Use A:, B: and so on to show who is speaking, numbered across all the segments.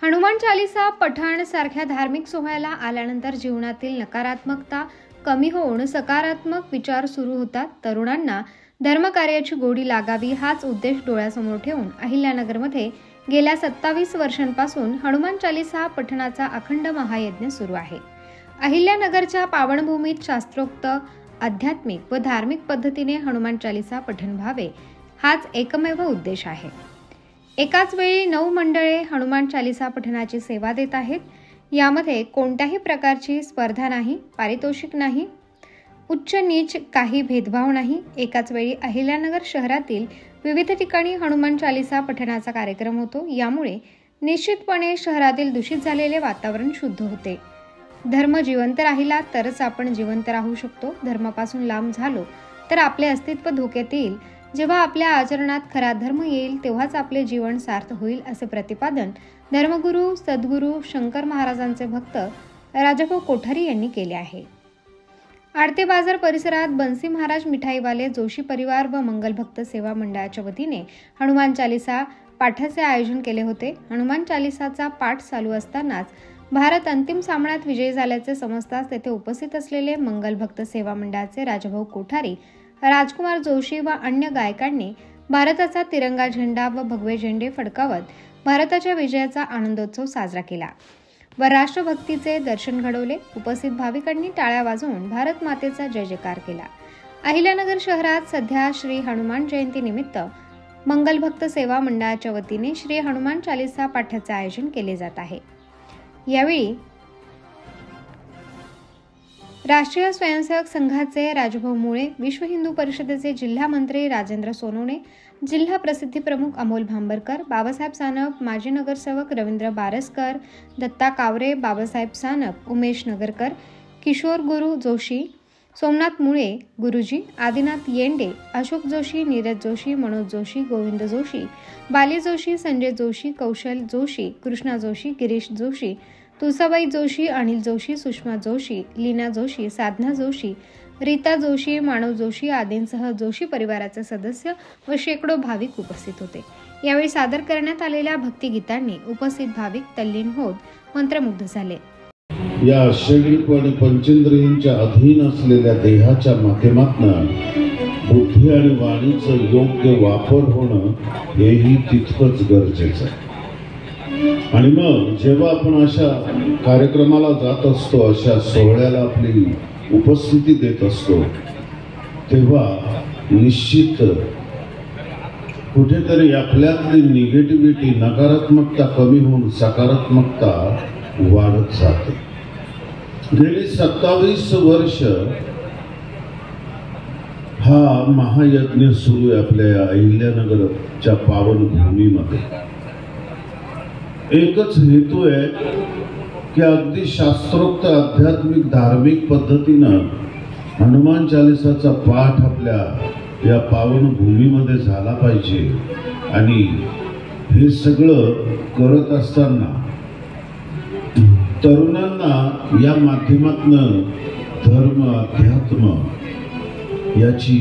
A: हनुमान चालीसा पठण सारख्या धार्मिक सोहळ्याला आल्यानंतर जीवनातील नकारात्मकता कमी होऊन सकारात्मक विचार सुरू होतात। तरुणांना धर्मकार्याची गोडी लागावी हाच उद्देश डोळ्यासमोर ठेवून अहिल्यानगरमध्ये गेल्या 27 वर्षांपासून हनुमान चालीसा पठणाचा अखंड महायज्ञ सुरू आहे। अहिल्यानगरच्या पावनभूमीत शास्त्रोक्त आध्यात्मिक व धार्मिक पद्धतीने हनुमान चालीसा पठण व्हावे हाच एकमेव उद्देश आहे। एकाच वेळी 9 मंडळे हनुमान चालीसा पठणाची सेवा देत आहेत। यामध्ये कोणत्याही प्रकारची स्पर्धा नाही, पारितोषिक नाही, उच्च नीच काही भेदभाव नाही। एकाच वेळी अहिल्यानगर शहरातील विविध ठिकाणी हनुमान चालीसा पठणाचा कार्यक्रम होतो। यामुळे निश्चितपणे शहरातील दूषित झालेले वातावरण शुद्ध होते। धर्म जिवंत राहिला तरच आपण जिवंत राहू शकतो। धर्मापासून लांब झालो तर आपले अस्तित्व धोक्यात येईल। जेव्हा आपल्या आचरणात खरा धर्म येईल तेव्हाच आपले जीवन सार्थ होईल, असे प्रतिपादन धर्मगुरू सद्गुरू शंकर महाराजांचे भक्त राजाभाऊ कोठारी यांनी केले आहे। आडते बाजार परिसरात बन्सी महाराज मिठाईवाले जोशी परिवार व मंगल भक्त सेवा मंडळाच्या वतीने हनुमान चालीसा पाठाचे आयोजन केले होते। हनुमान चालीसाचा पाठ चालू असतानाच भारत अंतिम सामन्यात विजयी झाल्याचे समजताच तेथे उपस्थित असलेले मंगल भक्त सेवा मंडळाचे राजाभाऊ कोठारी, राजकुमार जोशी व अन्य गायकांनी भारताचा तिरंगा झेंडा व भगवे झेंडे फडकावत भारताच्या विजयाचा आनंदोत्सव साजरा केला व राष्ट्रभक्तीचे दर्शन घडवले। उपस्थित भाविकांनी टाळ्या वाजवून भारत मातेचा जय जयकार केला। अहिल्यानगर शहरात सध्या श्री हनुमान जयंती निमित्त मंगल भक्त सेवा मंडळाच्या वतीने श्री हनुमान चालीसा पाठाचे आयोजन केले जात आहे। यावेळी राष्ट्रीय स्वयंसेवक संघाचे राजभाऊ मुळे, विश्व हिंदू परिषदेचे जिल्हा मंत्री राजेंद्र सोनवणे, जिल्हा प्रसिद्धी प्रमुख अमोल भांबरकर, बाबासाहेब सानप, माजी नगरसेवक रवींद्र बारसकर, दत्ता कावरे, बाबासाहेब सानप, उमेश नगरकर, किशोर गुरु जोशी, सोमनाथ मुळे गुरुजी, आदिनाथ येंडे, अशोक जोशी, नीरज जोशी, मनोज जोशी, गोविंद जोशी, बाली जोशी, संजय जोशी, कौशल जोशी, कृष्णा जोशी, गिरीश जोशी, तुळसाबाई जोशी, अनिल जोशी, सुषमा जोशी, लीना जोशी, साधना जोशी, रीता जोशी, मानव जोशी आदींसह जोशी परिवाराचे सदस्य व शेकडो भाविक उपस्थित होते। यावेळी सादर करण्यात आलेल्या भक्तिगीतांनी उपस्थित भाविक तल्लीन होत मंत्रमुग्ध झाले।
B: या शरीर आणि पंचेंद्रियांच्या अधीन असलेल्या देहाच्या माध्यमातून बुद्धी आणि वाणीचं योग्य वापर होणं हेही तितकंच गरजेचं आहे। आणि मग जेव्हा आपण अशा कार्यक्रमाला जात असतो, अशा सोहळ्याला आपली उपस्थिती देत असतो, तेव्हा निश्चित कुठेतरी आपल्यातली निगेटिव्हिटी, नकारात्मकता कमी होऊन सकारात्मकता वाढत जाते। गेली 27 वर्ष हा महायज्ञ सुरू आहे आपल्या अहिल्यानगरच्या पावनभूमीमध्ये। एकच हेतू आहे की अगदी शास्त्रोक्त आध्यात्मिक धार्मिक पद्धतीनं हनुमान चालीसाचा पाठ आपल्या या पावनभूमीमध्ये झाला पाहिजे। आणि हे सगळं करत असताना तरुणांना या माध्यमातून धर्म अध्यात्म याची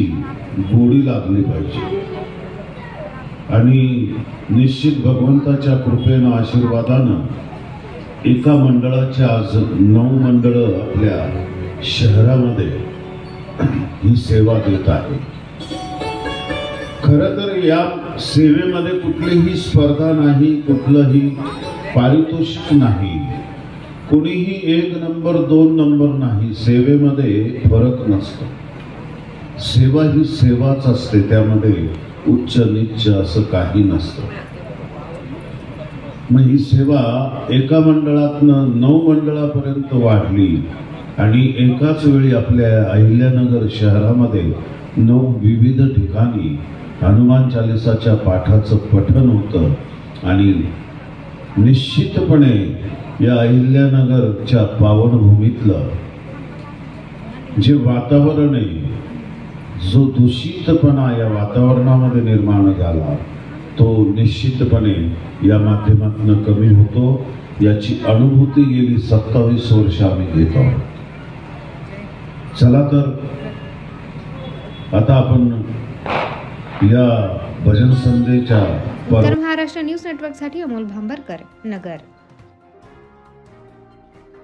B: गोडी लागली पाहिजे। आणि निश्चित भगवंताच्या कृपेनं आशीर्वादानं एका मंडळाच्या आज 9 मंडळं आपल्या शहरामध्ये ही सेवा देत आहे। खरं तर या सेवेमध्ये कुठलीही स्पर्धा नाही, कुठलंही पारितोषिक नाही, कोणीही 1 नंबर 2 नंबर नाही। सेवेमध्ये फरक नसतो। सेवा ही सेवाच असते, त्यामध्ये उच्च नीच असं काही नसतं। मग ही सेवा एका मंडळातनं 9 मंडळापर्यंत वाढली आणि एकाच वेळी आपल्या अहिल्यानगर शहरामध्ये 9 विविध ठिकाणी हनुमान चालीसाच्या पाठाचं पठण होतं। आणि निश्चितपणे या अहिल्यानगरच्या पावनभूमीतलं जे वातावरण आहे, जो दूषितपणा या वातावरणामध्ये निर्माण झाला, तो निश्चितपणे या माध्यमातून कमी होतो। याची अनुभूती गेली 27 वर्ष आम्ही घेत आहोत। चला तर आता आपण या भजन संध्येच्या
A: महाराष्ट्र न्यूज नेटवर्कसाठी अमोल भांबरकर, नगर।